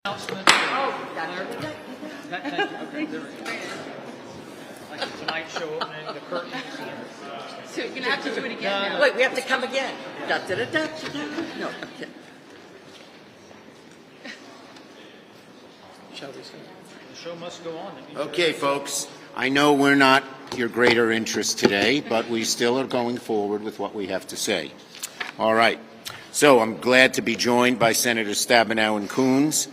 Announcement. Thank you. Okay, there we go. Like the Tonight Show opening, the curtains. So you're going to have to do it again now. Wait, we have to come again. Da, da, da, da, da. No, okay. Shall we say? The show must go on. Okay, folks. I know we're not your greater interest today, but we still are going forward with what we have to say. All right. So I'm glad to be joined by Senator Stabenow and Coons.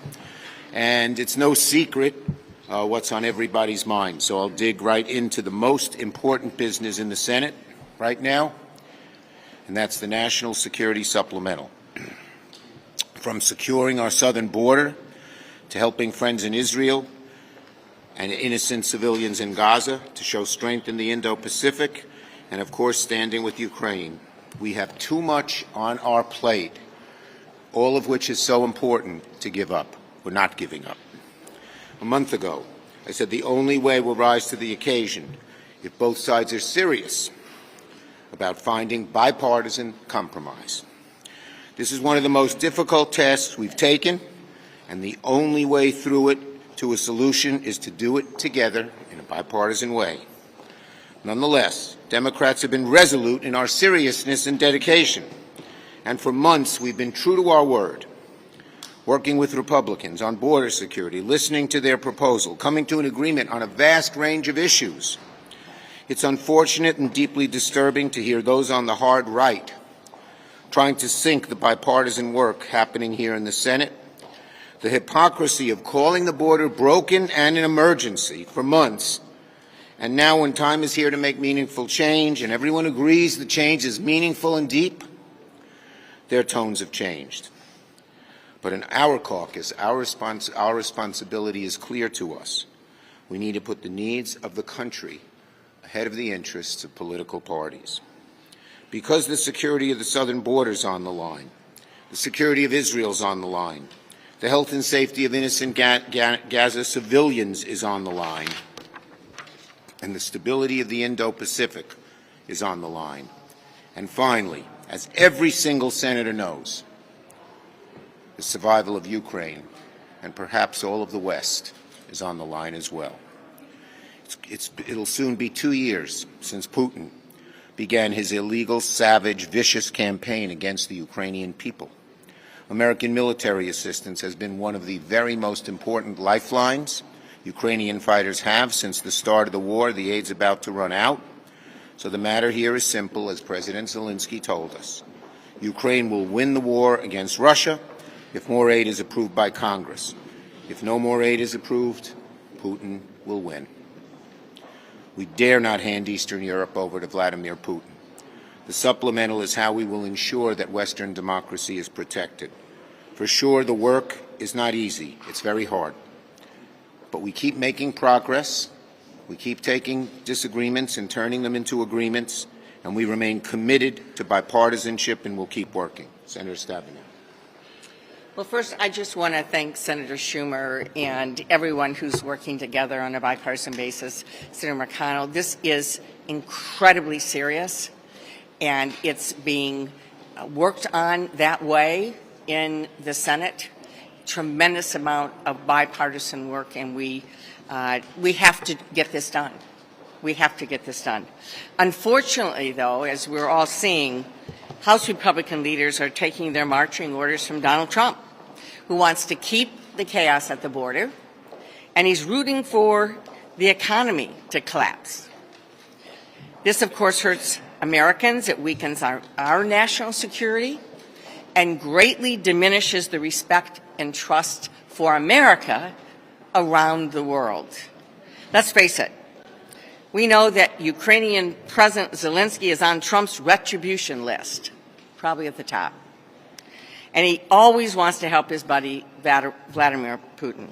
And it's no secret what's on everybody's mind. So I'll dig right into the most important business in the Senate right now, and that's the National Security Supplemental. From securing our southern border to helping friends in Israel and innocent civilians in Gaza to show strength in the Indo-Pacific, and of course standing with Ukraine. We have too much on our plate, all of which is so important to give up. We're not giving up. A month ago, I said the only way we'll rise to the occasion if both sides are serious about finding bipartisan compromise. This is one of the most difficult tasks we've taken, and the only way through it to a solution is to do it together in a bipartisan way. Nonetheless, Democrats have been resolute in our seriousness and dedication, and for months we've been true to our word, working with Republicans on border security, listening to their proposal, coming to an agreement on a vast range of issues. It's unfortunate and deeply disturbing to hear those on the hard right trying to sink the bipartisan work happening here in the Senate. The hypocrisy of calling the border broken and an emergency for months, and now when time is here to make meaningful change and everyone agrees the change is meaningful and deep, their tones have changed. But in our caucus, our responsibility is clear to us. We need to put the needs of the country ahead of the interests of political parties. Because the security of the southern border is on the line, the security of Israel is on the line, the health and safety of innocent Gaza civilians is on the line, and the stability of the Indo-Pacific is on the line. And finally, as every single senator knows, the survival of Ukraine, and perhaps all of the West, is on the line as well. It'll soon be 2 years since Putin began his illegal, savage, vicious campaign against the Ukrainian people. American military assistance has been one of the very most important lifelines Ukrainian fighters have since the start of the war. The aid's about to run out. So the matter here is simple, as President Zelensky told us. Ukraine will win the war against Russia if more aid is approved by Congress. If no more aid is approved, Putin will win. We dare not hand Eastern Europe over to Vladimir Putin. The supplemental is how we will ensure that Western democracy is protected. For sure, the work is not easy. It's very hard. But we keep making progress. We keep taking disagreements and turning them into agreements, and we remain committed to bipartisanship and will keep working. Senator Stabenow. Well, first, I just want to thank Senator Schumer and everyone who's working together on a bipartisan basis. Senator McConnell, this is incredibly serious, and it's being worked on that way in the Senate. Tremendous amount of bipartisan work, and we have to get this done. We have to get this done. Unfortunately, though, as we're all seeing, House Republican leaders are taking their marching orders from Donald Trump, who wants to keep the chaos at the border, and he's rooting for the economy to collapse. This, of course, hurts Americans. It weakens our national security and greatly diminishes the respect and trust for America around the world. Let's face it. We know that Ukrainian President Zelensky is on Trump's retribution list, probably at the top. And he always wants to help his buddy, Vladimir Putin.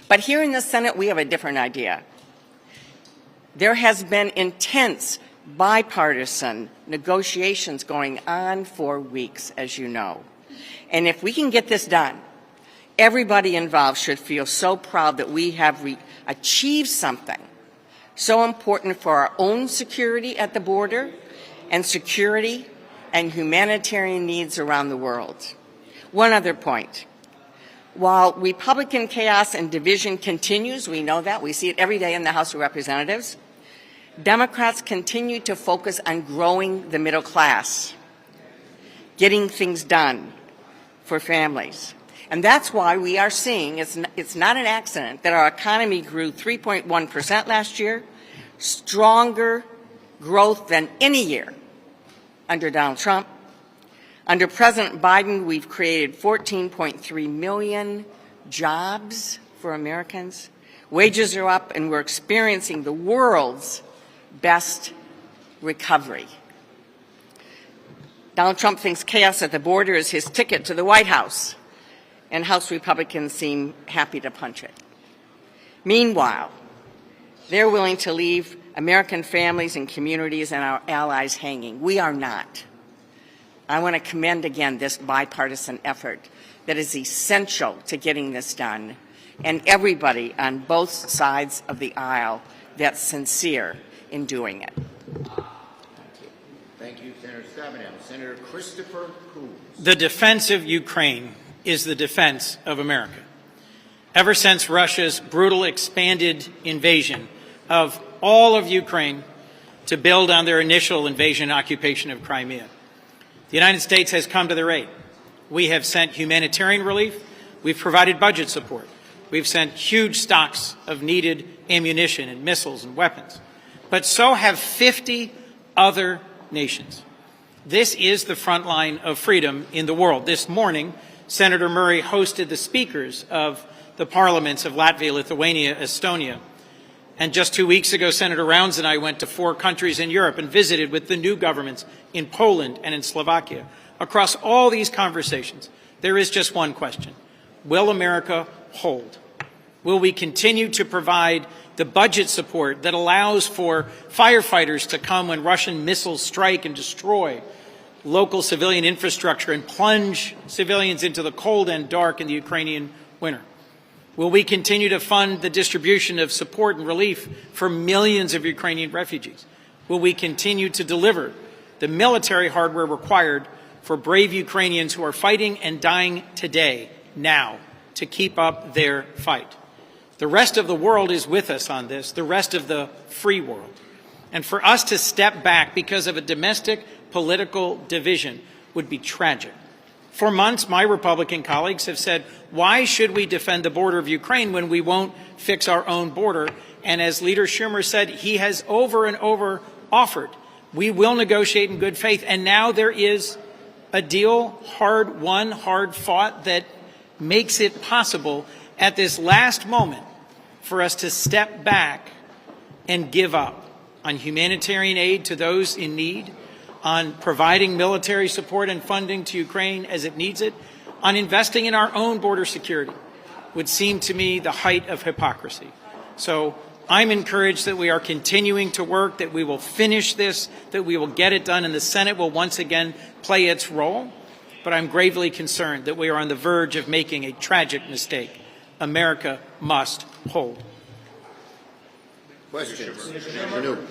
But here in the Senate, we have a different idea. There has been intense bipartisan negotiations going on for weeks, as you know. And if we can get this done, everybody involved should feel so proud that we have achieved something so important for our own security at the border and security and humanitarian needs around the world. One other point. While Republican chaos and division continues, we know that, we see it every day in the House of Representatives, Democrats continue to focus on growing the middle class, getting things done for families. And that's why we are seeing, it's not an accident, that our economy grew 3.1% last year, stronger growth than any year under Donald Trump. Under President Biden, we've created 14.3 million jobs for Americans. Wages are up, and we're experiencing the world's best recovery. Donald Trump thinks chaos at the border is his ticket to the White House, and House Republicans seem happy to punch it. Meanwhile, they're willing to leave American families and communities and our allies hanging. We are not. I want to commend again this bipartisan effort that is essential to getting this done, and everybody on both sides of the aisle that's sincere in doing it. Thank you, Senator Stabenow. Senator Christopher Coons. The defense of Ukraine is the defense of America. Ever since Russia's brutal expanded invasion of all of Ukraine to build on their initial invasion and occupation of Crimea, the United States has come to their aid. We have sent humanitarian relief. We've provided budget support. We've sent huge stocks of needed ammunition and missiles and weapons. But so have 50 other nations. This is the front line of freedom in the world. This morning, Senator Murray hosted the speakers of the parliaments of Latvia, Lithuania, Estonia. And just 2 weeks ago, Senator Rounds and I went to 4 countries in Europe and visited with the new governments in Poland and in Slovakia. Across all these conversations, there is just one question. Will America hold? Will we continue to provide the budget support that allows for firefighters to come when Russian missiles strike and destroy local civilian infrastructure and plunge civilians into the cold and dark in the Ukrainian winter? Will we continue to fund the distribution of support and relief for millions of Ukrainian refugees? Will we continue to deliver the military hardware required for brave Ukrainians who are fighting and dying today, now, to keep up their fight? The rest of the world is with us on this, the rest of the free world. And for us to step back because of a domestic political division would be tragic. For months, my Republican colleagues have said, why should we defend the border of Ukraine when we won't fix our own border? And as Leader Schumer said, he has over and over offered, we will negotiate in good faith. And now there is a deal, hard won, hard fought, that makes it possible at this last moment for us to step back and give up on humanitarian aid to those in need, on providing military support and funding to Ukraine as it needs it, on investing in our own border security, would seem to me the height of hypocrisy. So I'm encouraged that we are continuing to work, that we will finish this, that we will get it done, and the Senate will once again play its role. But I'm gravely concerned that we are on the verge of making a tragic mistake. America must hold. Questions?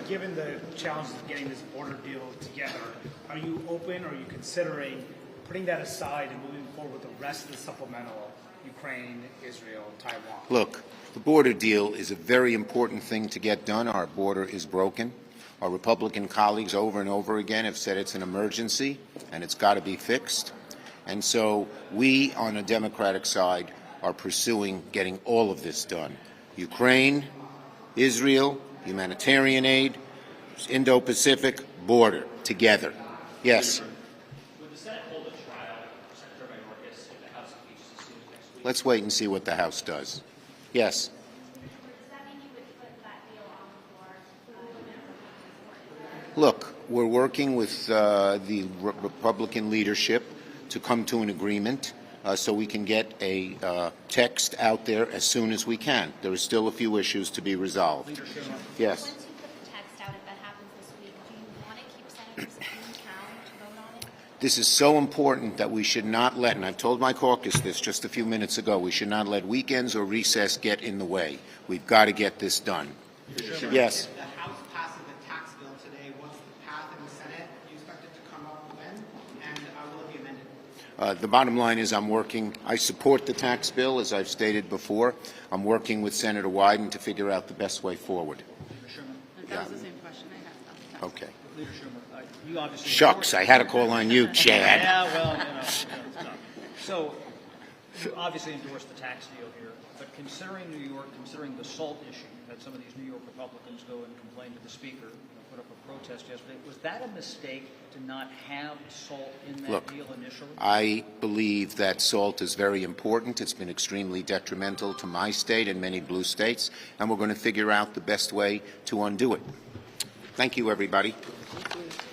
Given the challenges of getting this border deal together, are you open or are you considering putting that aside and moving forward with the rest of the supplemental, Ukraine, Israel, Taiwan? Look, the border deal is a very important thing to get done. Our border is broken. Our Republican colleagues over and over again have said it's an emergency and it's got to be fixed. And so we, on the Democratic side, are pursuing getting all of this done. Ukraine, Israel, humanitarian aid, Indo-Pacific, border, together. Yes? Would the Senate hold a trial for Senator Mayorkas if the House impeaches as soon as next week? Let's wait and see what the House does. Yes? Does that mean you would put that deal on the floor? Look, we're working with the Republican leadership to come to an agreement so we can get a text out there as soon as we can. There are still a few issues to be resolved. Yes. Once you put the text out, if that happens this week, do you want to keep Senators in town to vote on it? This is so important that we should not let, and I've told my caucus this just a few minutes ago, we should not let weekends or recess get in the way. We've got to get this done. Yes. The House passes the tax bill today. What's the path in the Senate? Do you expect it to come up when? And will it be amended? The bottom line is I support the tax bill, as I've stated before. I'm working with Senator Wyden to figure out the best way forward. That was the same question I had. Okay. Leader Schumer, you obviously Shucks, I had to call on you, Chad. Yeah, well, it's tough. So you obviously endorsed the tax deal here, but considering New York, considering the SALT issue, that some of these New York Republicans go and complain to the Speaker, put up a protest yesterday, was that a mistake to not have SALT in that Look, deal initially? I believe that SALT is very important. It's been extremely detrimental to my state and many blue states, and we're going to figure out the best way to undo it. Thank you, everybody. Thank you.